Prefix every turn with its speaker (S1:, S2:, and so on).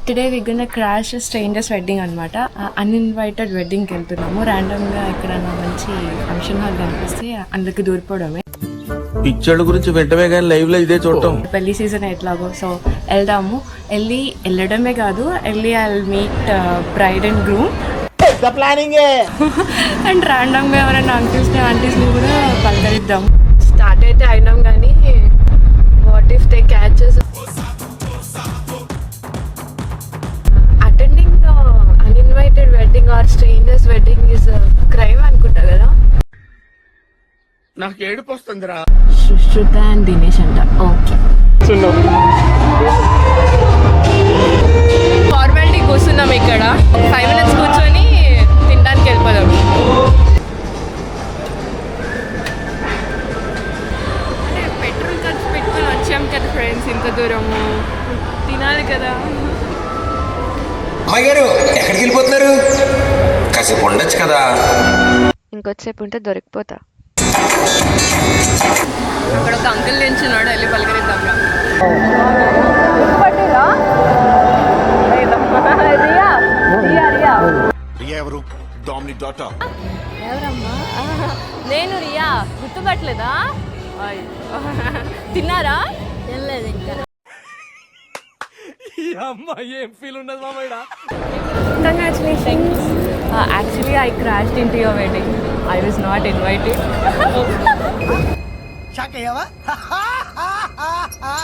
S1: Today we gonna crash strangers wedding అనమాట. Uninvited వెడ్డింగ్కి వెళ్తున్నాము. ర్యాండమ్గా ఎక్కడైనా మంచి ఫంక్షన్ హాల్ కనిపిస్తే అందుకు దూరిపోవడమే.
S2: పిక్చర్ల గురించి వెంటనే కానీ లైవ్ లో ఇదే చూడటం.
S1: పెళ్లి సీజన్ ఎట్లాగో సో వెళ్దాము. వెళ్ళడమే కాదు, I meet bride and groom and ర్యాండమ్గా ఎవరైనా అంకిల్స్ని ఆంటీస్ని కూడా పలకరిద్దాం. స్టార్ట్ అయితే అయినాం కానీ what if they catches. Attending uninvited wedding are strangers wedding is crime అనుకుంటా కదా.
S2: నాకు ఏడుపు వస్తుందిరా.
S1: సుశ్రుత అండ్ దినేష్ అంట. ఓకే, ఫార్మాలిటీ కూర్చున్నాం ఇక్కడ. 5 minutes కూర్చొని తినడానికి వెళ్ళిపోదాం. అంటే పెట్రోల్ ఖర్చు పెట్టుకొని వచ్చాం కదా ఫ్రెండ్స్, ఇంత దూరము తినాలి కదా.
S3: అమ్మాయి గారు ఎక్కడికి వెళ్ళిపోతున్నారు? కాసేపు ఉండొచ్చు కదా.
S1: ఇంకొచ్చేపు ఉంటే దొరికిపోతా. అక్కడ ఒక అంకుల్ నించున్నాడు, వెళ్ళి పలకరిద్దాం. ఎవరమ్మా? నేను రియా. గుర్తుపట్టలేదా? తిన్నారా? తినలేదు ఇంకా.
S2: ఏం ఫీల్ ఉండదు మామయ్య.
S1: Congratulations. Actually, I crashed into your wedding. I was not invited.
S4: Shock అయ్యావా?